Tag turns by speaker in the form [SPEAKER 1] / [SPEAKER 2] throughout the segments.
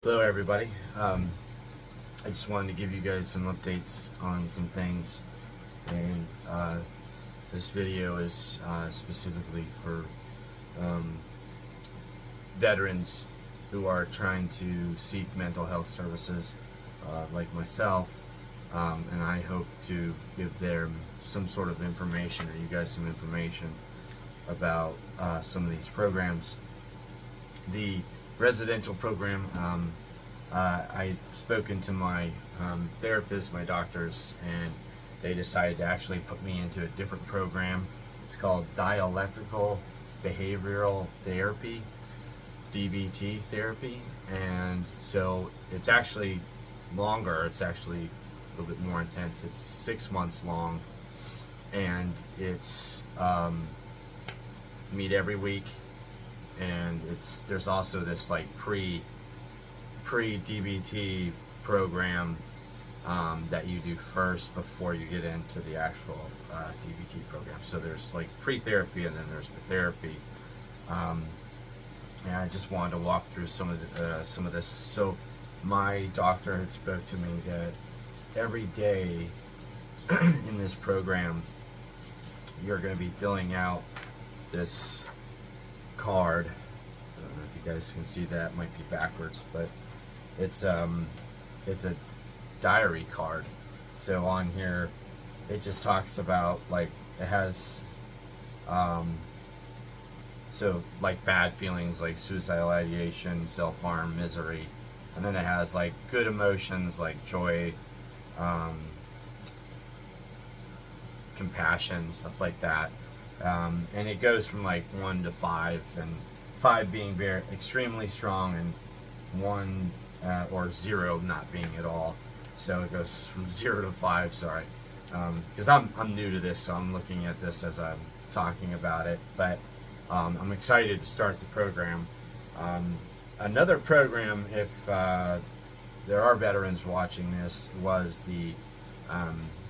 [SPEAKER 1] Hello everybody. I just wanted to give you guys some updates on some things, and this video is specifically for veterans who are trying to seek mental health services like myself, and I hope to give them some sort of information, or you guys some information about some of these programs. The residential program, I'd spoken to my therapist, my doctors, and they decided to actually put me into a different program. It's called Dialectical Behavioral Therapy, DBT therapy, and so it's actually longer. It's actually a little bit more intense. It's 6 months long, and it's meet every week. And there's also this like pre DBT program that you do first before you get into the actual DBT program. So there's like pre-therapy, and then there's the therapy. And I just wanted to walk through some of this. So my doctor had spoke to me that every day in this program you're going to be filling out this card. I don't know if you guys can see that. It might be backwards, but it's a diary card. So on here it just talks about, like, it has so like bad feelings like suicidal ideation, self-harm, misery, and then it has like good emotions like joy, compassion, stuff like that. And it goes from like 1 to 5, and 5 being very extremely strong, and 1 or 0 not being at all. So it goes from 0 to 5. Sorry, because I'm new to this, so I'm looking at this as I'm talking about it. But I'm excited to start the program. Another program, if there are veterans watching this, was the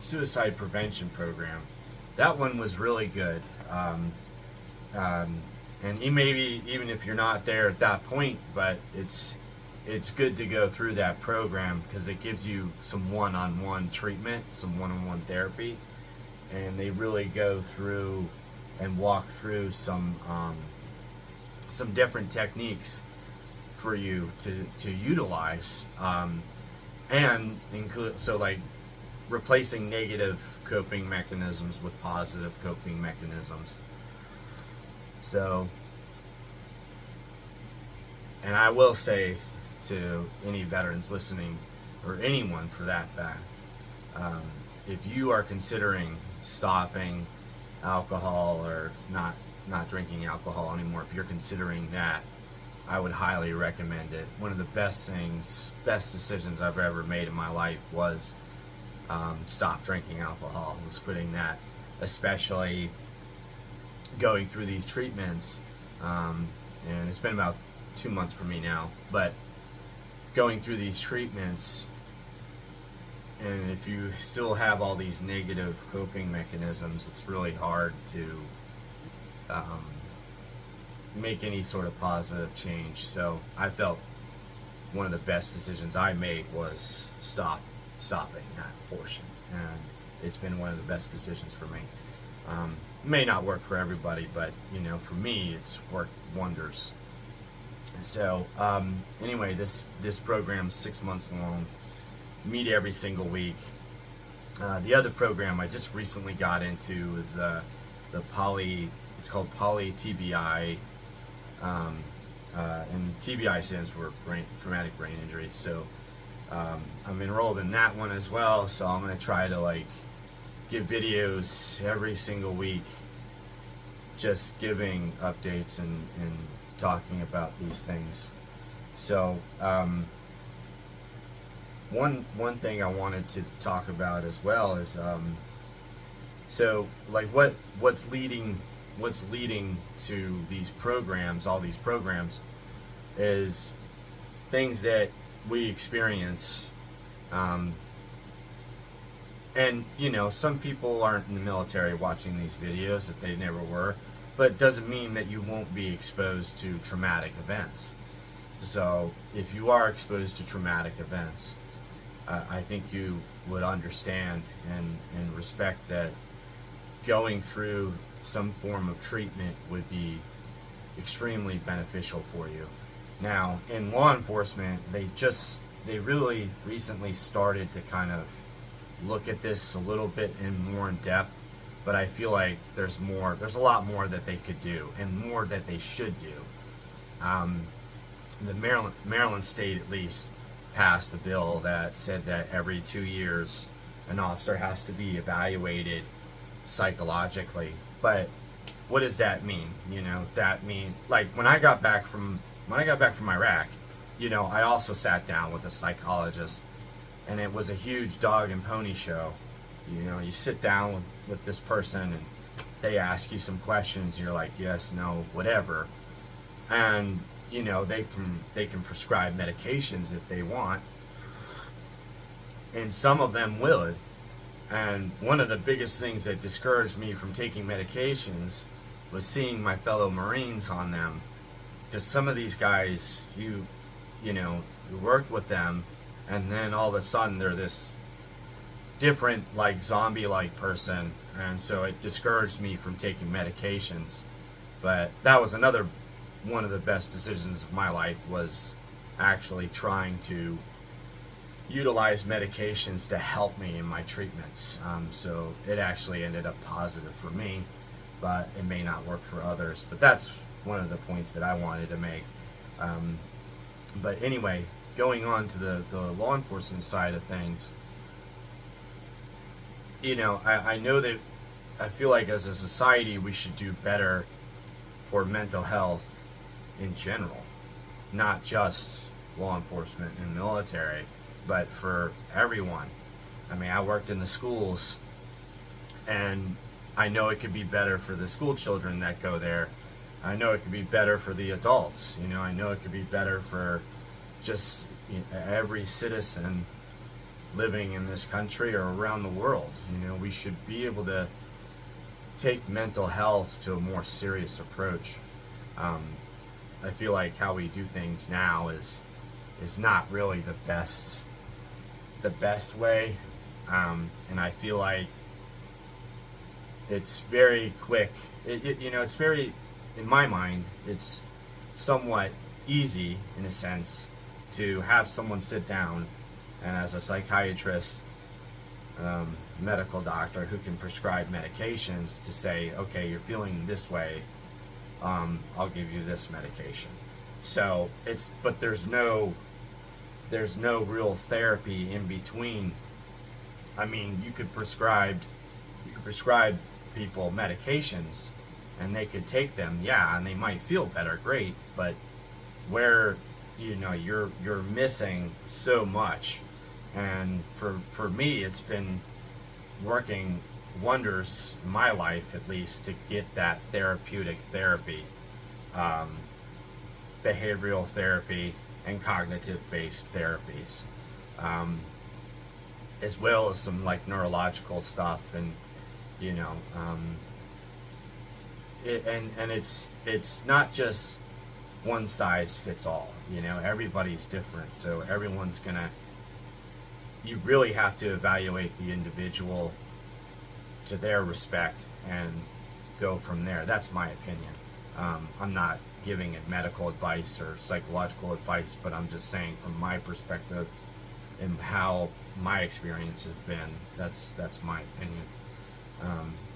[SPEAKER 1] suicide prevention program. That one was really good. And maybe even if you're not there at that point, but it's good to go through that program because it gives you some one-on-one treatment, some one-on-one therapy, and they really go through and walk through some different techniques for you to utilize, and include, so like replacing negative coping mechanisms with positive coping mechanisms. So, and I will say to any veterans listening, or anyone for that fact, if you are considering stopping alcohol or not drinking alcohol anymore, if you're considering that, I would highly recommend it. One of the best decisions I've ever made in my life was stop drinking alcohol. Was putting that, especially going through these treatments, and it's been about 2 months for me now, but going through these treatments, and if you still have all these negative coping mechanisms, it's really hard to make any sort of positive change. So I felt one of the best decisions I made was stopping that portion, and it's been one of the best decisions for me. It may not work for everybody, but for me it's worked wonders. So anyway, this program's 6 months long, meet every single week. The other program I just recently got into is it's called Poly TBI, and TBI stands for traumatic brain injury. So I'm enrolled in that one as well, so I'm going to try to give videos every single week, just giving updates and talking about these things. So one thing I wanted to talk about as well is so like what's leading to these programs, all these programs, is things that we experience. And some people aren't in the military watching these videos, that they never were, but it doesn't mean that you won't be exposed to traumatic events. So if you are exposed to traumatic events, I think you would understand and respect that going through some form of treatment would be extremely beneficial for you. Now, in law enforcement, they really recently started to kind of look at this a little bit more in depth, but I feel like there's a lot more that they could do and more that they should do. The Maryland state at least passed a bill that said that every 2 years an officer has to be evaluated psychologically. But what does that mean? That mean, like, when I got back from Iraq, I also sat down with a psychologist, and it was a huge dog and pony show. You sit down with this person and they ask you some questions, and you're like, yes, no, whatever. And they can prescribe medications if they want, and some of them would. And one of the biggest things that discouraged me from taking medications was seeing my fellow Marines on them, because some of these guys, you worked with them, and then all of a sudden they're this different, like, zombie-like person, and so it discouraged me from taking medications. But that was another one of the best decisions of my life, was actually trying to utilize medications to help me in my treatments. So it actually ended up positive for me, but it may not work for others. But that's one of the points that I wanted to make. But anyway, going on to the law enforcement side of things, I know that I feel like as a society we should do better for mental health in general, not just law enforcement and military, but for everyone. I mean, I worked in the schools, and I know it could be better for the school children that go there. I know it could be better for the adults. I know it could be better for just every citizen living in this country or around the world. We should be able to take mental health to a more serious approach. I feel like how we do things now is not really the best way, and I feel like it's very quick. It's very, in my mind, it's somewhat easy in a sense to have someone sit down and, as a psychiatrist, medical doctor who can prescribe medications, to say, okay, you're feeling this way, I'll give you this medication. So but there's no real therapy in between. I mean, you could prescribe people medications, and they could take them, yeah, and they might feel better, great, but where you're missing so much. And for me, it's been working wonders in my life, at least, to get that therapeutic therapy, behavioral therapy and cognitive based therapies, as well as some, like, neurological stuff, and it's not just one size fits all. Everybody's different, so you really have to evaluate the individual to their respect and go from there. That's my opinion. I'm not giving it medical advice or psychological advice, but I'm just saying from my perspective and how my experience has been, that's my opinion.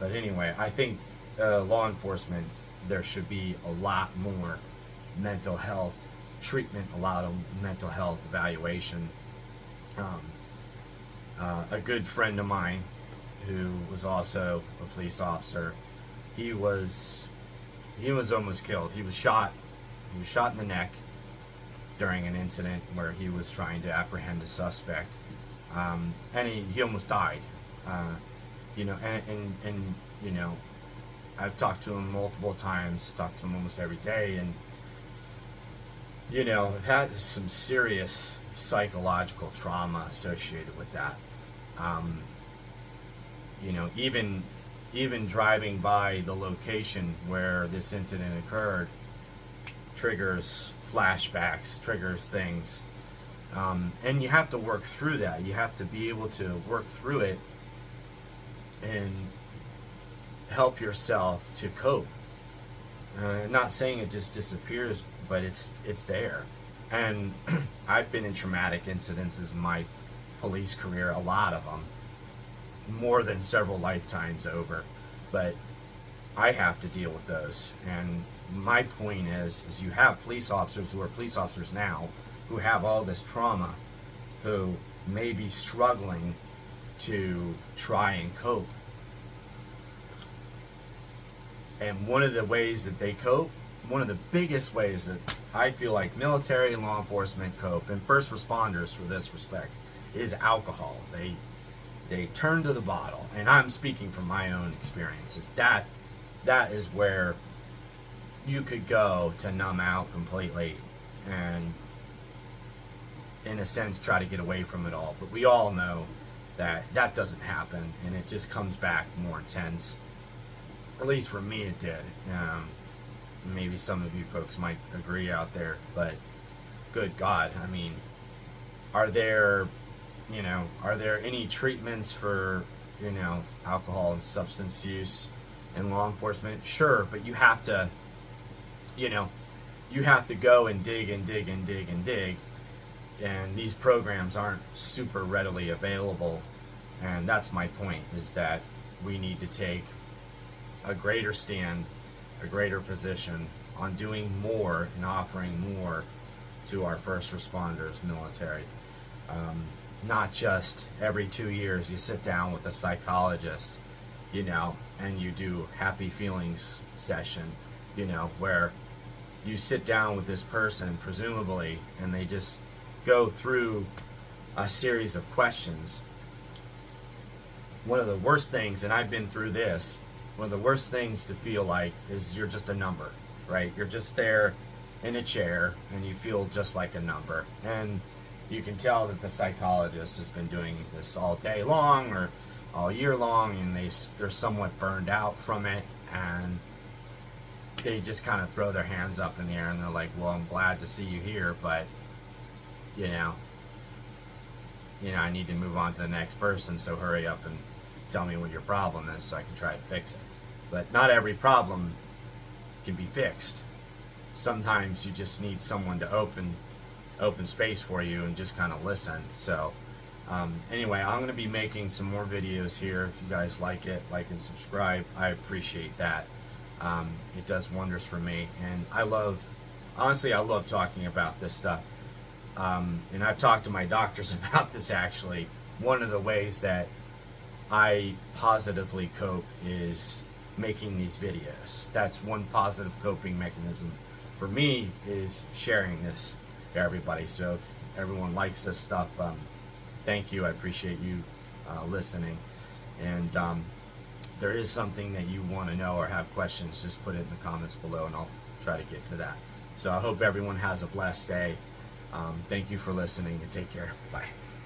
[SPEAKER 1] But anyway, I think law enforcement, there should be a lot more mental health treatment, a lot of mental health evaluation. A good friend of mine who was also a police officer, he was almost killed. He was shot in the neck during an incident where he was trying to apprehend a suspect, and he almost died. I've talked to him multiple times, talked to him almost every day, and that is some serious psychological trauma associated with that. Even driving by the location where this incident occurred, triggers flashbacks, triggers things. And you have to work through that. You have to be able to work through it and help yourself to cope. Not saying it just disappears, but it's there. And I've been in traumatic incidences in my police career, a lot of them, more than several lifetimes over. But I have to deal with those. And my point is you have police officers who are police officers now who have all this trauma, who may be struggling to try and cope. And one of the ways that they cope, one of the biggest ways that I feel like military and law enforcement cope, and first responders for this respect, is alcohol. They turn to the bottle, and I'm speaking from my own experiences. That is where you could go to numb out completely and, in a sense, try to get away from it all. But we all know that that doesn't happen, and it just comes back more intense. At least for me it did. Maybe some of you folks might agree out there, but good God, I mean, are there any treatments for, alcohol and substance use in law enforcement? Sure, but you have to go and dig and dig and dig and dig, and these programs aren't super readily available. And that's my point, is that we need to take a greater stand, a greater position on doing more and offering more to our first responders, military. Not just every 2 years you sit down with a psychologist, and you do happy feelings session, where you sit down with this person, presumably, and they just go through a series of questions. One of the worst things, and I've been through this, one of the worst things to feel like is you're just a number, right? You're just there in a chair and you feel just like a number. And you can tell that the psychologist has been doing this all day long or all year long, and they're somewhat burned out from it, and they just kind of throw their hands up in the air and they're like, well, I'm glad to see you here, but I need to move on to the next person, so hurry up and tell me what your problem is so I can try to fix it. But not every problem can be fixed. Sometimes you just need someone to open space for you and just kind of listen. So anyway, I'm going to be making some more videos here. If you guys like it, like and subscribe. I appreciate that. It does wonders for me, and honestly I love talking about this stuff. And I've talked to my doctors about this, actually. One of the ways that I positively cope is making these videos. That's one positive coping mechanism for me, is sharing this to everybody. So if everyone likes this stuff, thank you. I appreciate you listening. And there is something that you want to know or have questions, just put it in the comments below and I'll try to get to that. So I hope everyone has a blessed day. Thank you for listening, and take care. Bye.